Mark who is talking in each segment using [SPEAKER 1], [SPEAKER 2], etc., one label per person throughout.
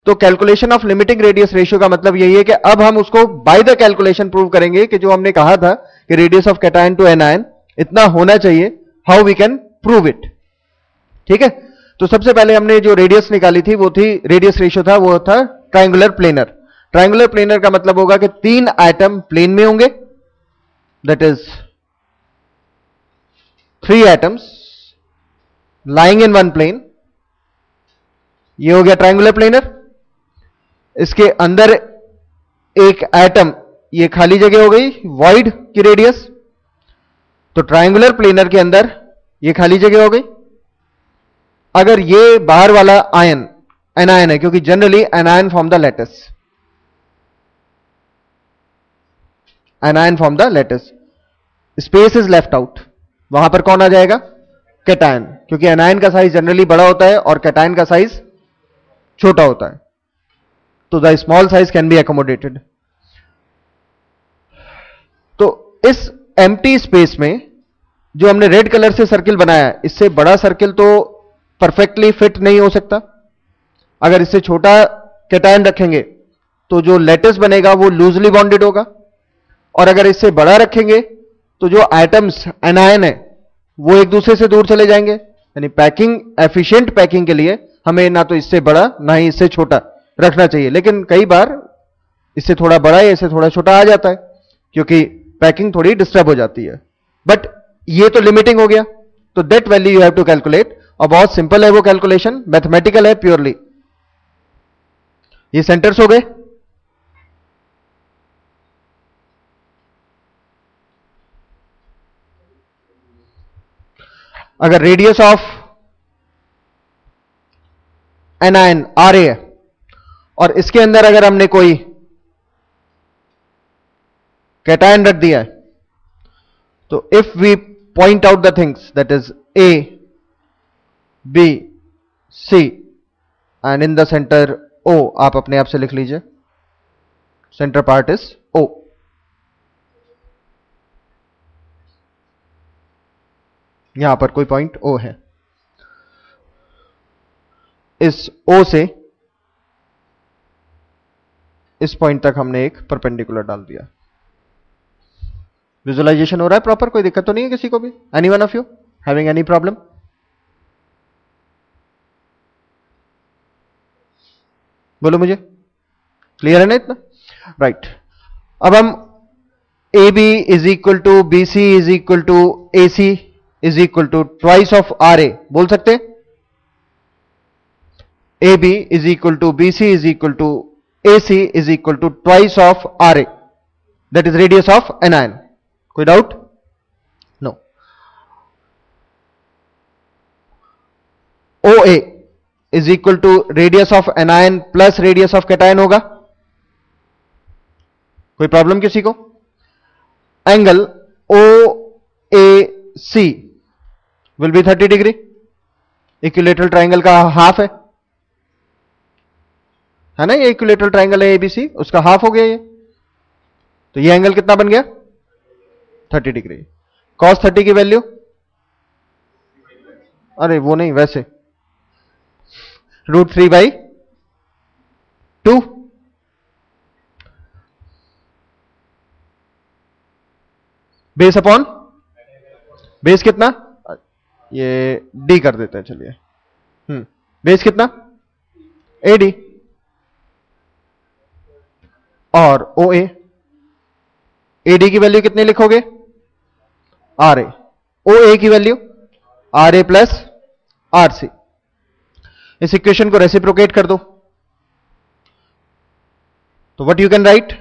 [SPEAKER 1] तो calculation of limiting radius ratio का मतलब यही है कि अब हम उसको बाय द कैलकुलेशन प्रूव करेंगे कि जो हमने कहा था कि radius of cation to anion इतना होना चाहिए, how we can prove it. ठीक है, तो सबसे पहले हमने जो रेडियस निकाली थी वो थी, रेडियस रेशियो था वो था ट्रायंगुलर प्लेनर। ट्रायंगुलर प्लेनर का मतलब होगा कि 3 एटम प्लेन में होंगे, that is 3 atoms lying in one plane. ये हो गया ट्रायंगुलर प्लेनर। इसके अंदर एक एटम, ये खाली जगह हो गई वॉइड की रेडियस। तो ट्रायंगुलर प्लेनर के अंदर ये खाली जगह हो गई। अगर ये बाहर वाला आयन एनायन है, क्योंकि generally anion form the lattice, anion form the lattice, space is left out, वहां पर कौन आ जाएगा? कैटायन, क्योंकि एनायन का साइज जनरली बड़ा होता है और कैटायन का साइज छोटा होता है, तो the small size can be accommodated. तो इस एम्प्टी स्पेस में जो हमने रेड कलर से सर्किल बनाया है, इससे बड़ा सर्किल तो परफेक्टली फिट नहीं हो सकता। अगर इससे छोटा कैटायन रखेंगे तो जो लैटिस बनेगा वो लूजली बॉन्डेड होगा, और अगर इससे बड़ा रखेंगे तो जो एटम्स एनायन है वो एक दूसरे से दूर चले जाएंगे। यानी पैकिंग, एफिशिएंट पैकिंग के लिए हमें ना तो इससे बड़ा ना ही इससे छोटा रखना चाहिए, लेकिन कई बार इससे थोड़ा बड़ा या इससे थोड़ा छोटा आ जाता है क्योंकि पैकिंग थोड़ी डिस्टर्ब हो जाती है। बट ये तो लिमिटिंग हो गया, तो that value you have to calculate. और बहुत सिंपल है वो कैलकुलेशन, मैथमेटिकल है प्योरली। ये सेंटर्स हो गए। अगर radius of anion R A है और इसके अंदर अगर हमने कोई कैटायन रख दिया है, तो if we point out the things that is A B C and in the centre O, आप अपने आप से लिख लीजिए, सेंटर पार्ट इज ओ। यहां पर कोई पॉइंट ओ है, इस ओ से इस पॉइंट तक हमने एक परपेंडिकुलर डाल दिया। विजुअलाइजेशन हो रहा है प्रॉपर? कोई दिक्कत तो नहीं है किसी को भी? Any one of you having any problem? बोलो मुझे, क्लियर है ना इतना? राइट। अब हम A B is equal to B C is equal to A C is equal to twice of R A बोल सकते हैं? A B is equal to B C is equal to A C is equal to twice of R A, that is radius of एनायन। कोई doubt? No. O A is equal to radius of anion plus radius of cation होगा। कोई problem किसी को? Angle O A C will be 30 degree. Equilateral triangle का half है ना, ये इक्विलेटरल ट्राइंगल है एबीसी, उसका हाफ हो गया ये। तो ये एंगल कितना बन गया? 30 डिग्री। कॉस 30 की वैल्यू, अरे वो नहीं, वैसे √3/2। बेस अपॉन बेस कितना? ये डी कर देते हैं, चलिए। बेस कितना? एडी। और ओ ए, एडी की वैल्यू कितनी लिखोगे? R A. ओ ए की value R A plus R C. इस इक्वेशन को रेसिप्रोकेट कर दो, तो what you can write?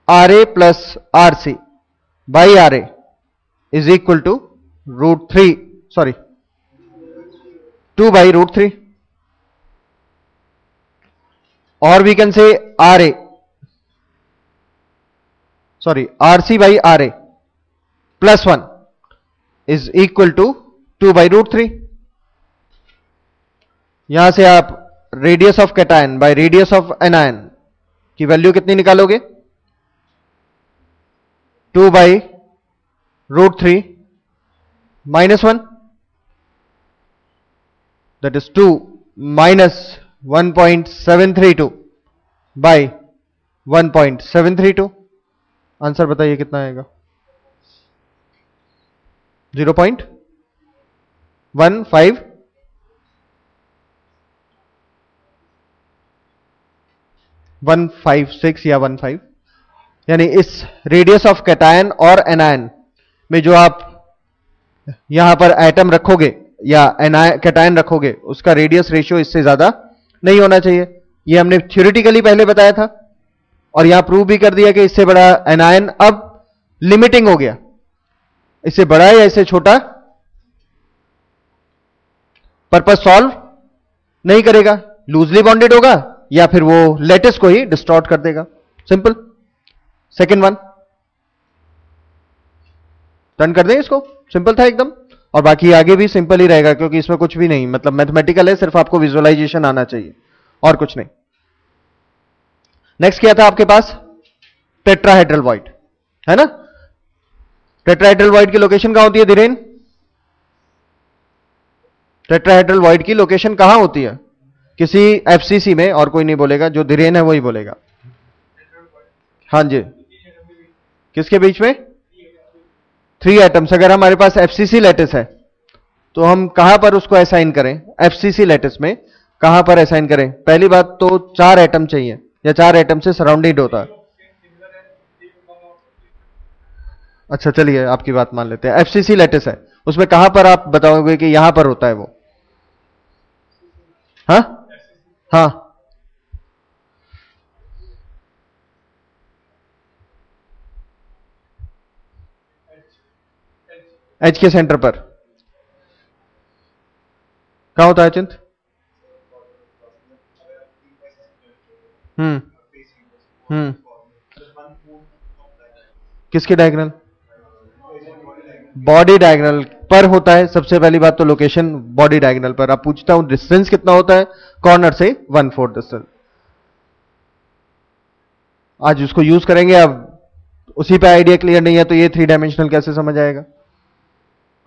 [SPEAKER 1] R A plus R C by R A is equal to √2/√3, or we can say RA, RC by RA plus 1 is equal to 2/√3। यहां से आप radius of cation by radius of anion की value कितनी निकालोगे? 2/√3 -1, that is 2 minus 1.732 by 1.732, answer बताइए कितना आएगा? 0.15 156 या 15, यानी इस रेडियस ऑफ कैटायन और एनायन में जो आप यहां पर एटम रखोगे या कैटायन रखोगे, उसका रेडियस रेशियो इससे ज्यादा नहीं होना चाहिए। ये हमने थ्योरेटिकली पहले बताया था और यहां प्रूव भी कर दिया कि इससे बड़ा एनायन अब लिमिटिंग हो गया। इससे बड़ा या इससे छोटा पर्पस सॉल्व नहीं करेगा, लूजली बॉन्डेड होगा या फिर वो लेटिस को ही डिस्टॉर्ट कर देगा। सिंपल। सेकेंड वन टर्न कर दें इसको, सिंपल था एकदम। और बाकी आगे भी सिंपल ही रहेगा क्योंकि इसमें कुछ भी नहीं, मतलब मैथमेटिकल है, सिर्फ आपको विजुअलाइजेशन आना चाहिए और कुछ नहीं। नेक्स्ट क्या था आपके पास? टेट्राहेड्रल वॉइड, है ना? टेट्राहेड्रल वॉइड की लोकेशन कहां होती है धीरेन? टेट्राहेड्रल वॉइड की लोकेशन कहां होती है? किसी एफसीसी में, और कोई नहीं बोलेगा, जो धीरेन है वही बोलेगा। हाँ जी, किसके बीच में? 3 एटम्स। अगर हमारे पास एफसीसी लैटिस है तो हम कहां पर उसको असाइन करें? एफसीसी लैटिस में कहां पर असाइन करें? पहली बात तो 4 एटम चाहिए या 4 एटम से सराउंडेड होता है। अच्छा चलिए आपकी बात मान लेते हैं, एफसीसी लैटिस है, उसमें कहां पर आप बताओगे कि यहां पर होता है वो? हाँ हाँ, एच के सेंटर पर कहां होता है चिंत? हम्म, किसके डायगोनल? बॉडी डायगोनल पर होता है। सबसे पहली बात तो लोकेशन बॉडी डायगोनल पर। अब पूछता हूं डिस्टेंस कितना होता है कॉर्नर से? 1/4 डिस्टेंस। आज उसको यूज करेंगे। अब उसी पे आइडिया क्लियर नहीं है तो ये 3 डायमेंशनल कैसे समझ आएगा?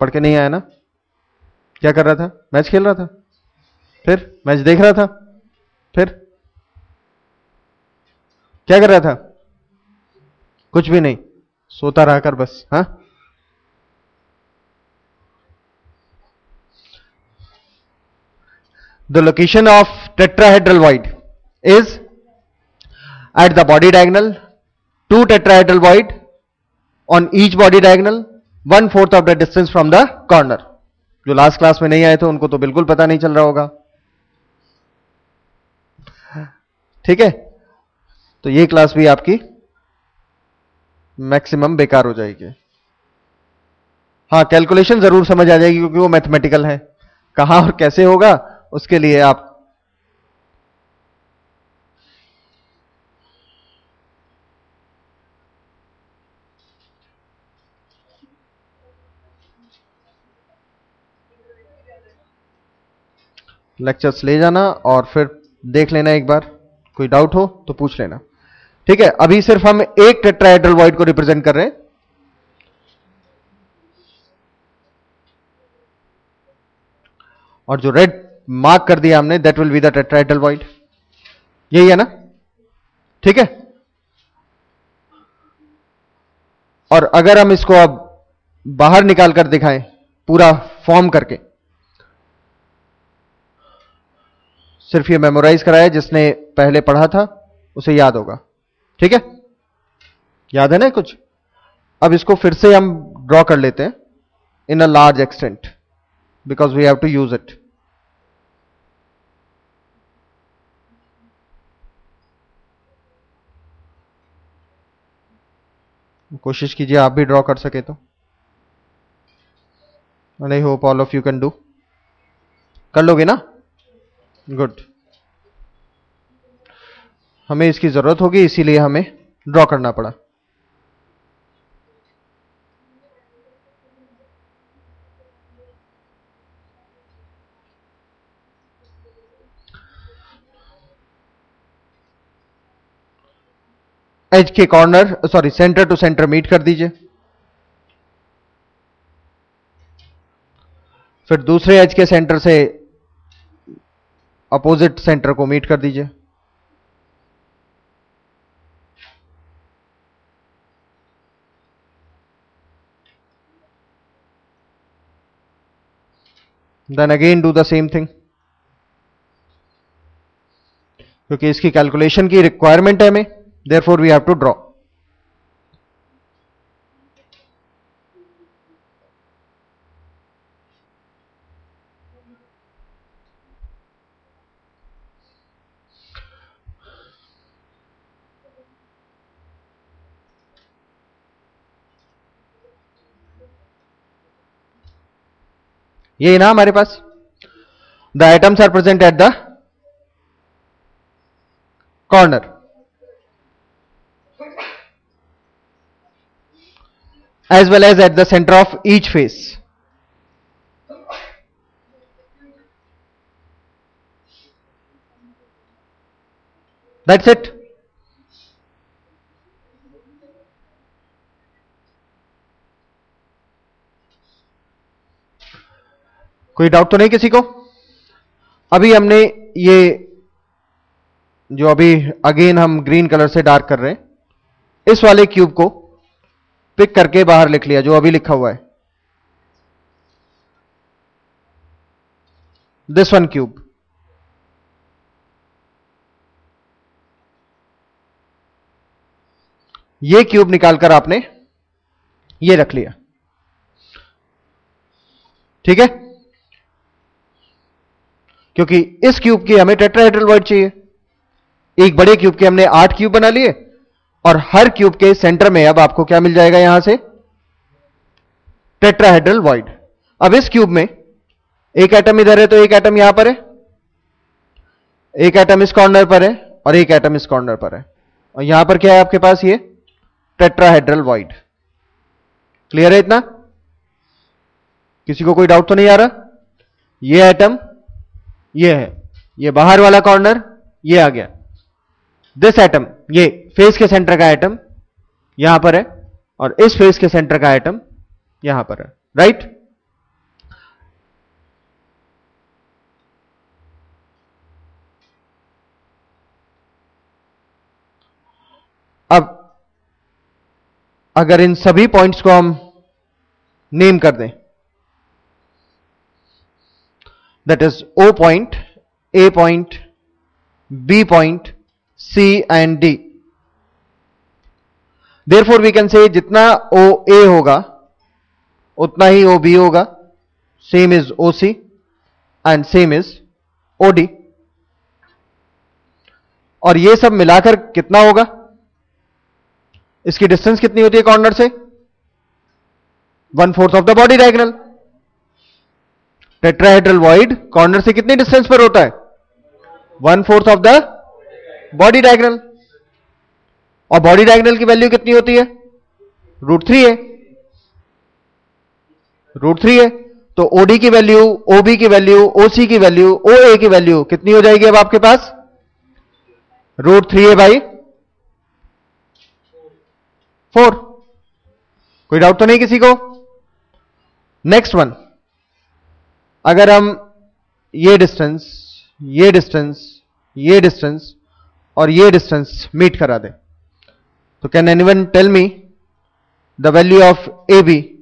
[SPEAKER 1] पढ़ के नहीं आया ना? क्या कर रहा था? मैच खेल रहा था? फिर मैच देख रहा था? फिर क्या कर रहा था? कुछ भी नहीं, सोता रहा कर बस। हाँ, the location of tetrahedral void is at the body diagonal, 2 tetrahedral void on each body diagonal, 1/4 of the distance from the corner। जो लास्ट क्लास में नहीं आए थे उनको तो बिल्कुल पता नहीं चल रहा होगा। ठीक है, तो ये क्लास भी आपकी मैक्सिमम बेकार हो जाएगी। हाँ, कैलकुलेशन जरूर समझ आ जाएगी क्योंकि वो मैथमेटिकल है। कहां और कैसे होगा उसके लिए आप लेक्चर्स ले जाना और फिर देख लेना एक बार। कोई डाउट हो तो पूछ लेना। ठीक है, अभी सिर्फ हम एक टेट्राहेड्रल वॉइड को रिप्रेजेंट कर रहे हैं। और जो रेड मार्क कर दिया हमने, that will be the tetrahedral void. यही है ना? ठीक है, और अगर हम इसको अब बाहर निकाल कर दिखाएं पूरा फॉर्म करके, सिर्फ ये मेमोराइज कराया, जिसने पहले पढ़ा था उसे याद होगा। ठीक है, याद है ना कुछ? अब इसको फिर से हम ड्रॉ कर लेते हैं in a large extent because we have to use it. कोशिश कीजिए आप भी ड्रॉ कर सके तो। I hope all of you can do. कर लोगे ना? गुड। हमें इसकी जरूरत होगी इसीलिए हमें ड्रॉ करना पड़ा। एज के corner, sorry, centre to centre meet कर दीजिए। फिर दूसरे एज के सेंटर से अपोजिट सेंटर को मीट कर दीजिए। Then again do the same thing, क्योंकि इसकी कैलकुलेशन की रिक्वायरमेंट है हमें, therefore we have to draw. ये ना हमारे पास the items are present at the corner, as well as at the center of each face. That's it. कोई डाउट तो नहीं किसी को? अभी हमने ये जो अभी अगेन हम ग्रीन कलर से डार्क कर रहे हैं, इस वाले क्यूब को पिक करके बाहर लिख लिया जो अभी लिखा हुआ है, दिस वन क्यूब। ये क्यूब निकालकर आपने ये रख लिया, ठीक है? क्योंकि इस क्यूब की हमें टेट्राहेड्रल वॉइड चाहिए। एक बड़े क्यूब के हमने 8 क्यूब बना लिए और हर क्यूब के सेंटर में अब आपको क्या मिल जाएगा यहां से? Tetrahedral void. अब इस क्यूब में एक एटम इधर है तो एक एटम यहां पर है, एक एटम इस कॉर्नर पर है और एक एटम इस कॉर्नर पर है, और यहां पर क्या है आपके पास? ये टेट्राहेड्रल वॉइड। क्लियर है इतना? किसी को कोई डाउट तो नहीं आ रहा? ये एटम ये है, ये बाहर वाला कॉर्नर ये आ गया, दिस एटम ये फेस के सेंटर का एटम यहां पर है और इस फेस के सेंटर का एटम यहां पर है, राइट? अब अगर इन सभी पॉइंट्स को हम नेम कर दें, that is O point, A point, B point, C and D. Therefore we can say जितना OA होगा उतना ही OB होगा, same is OC and same is OD, और ये सब मिलाकर कितना होगा? इसकी डिस्टेंस कितनी होती है कॉर्नर से? 1/4 of the body diagonal. Tetrahedral void corner से कितनी डिस्टेंस पर होता है? 1/4 ऑफ द बॉडी डायगोनल, और बॉडी डायगोनल की वैल्यू कितनी होती है? √3 है, √3 है। तो ओडी की वैल्यू, ओबी की वैल्यू, ओसी की वैल्यू, ओए की वैल्यू कितनी हो जाएगी अब आपके पास? √3a/4। कोई डाउट तो नहीं किसी को? नेक्स्ट वन, अगर हम ये डिस्टेंस, ये डिस्टेंस, ये डिस्टेंस और ये डिस्टेंस मीट करा दें, तो can anyone tell me the value of A B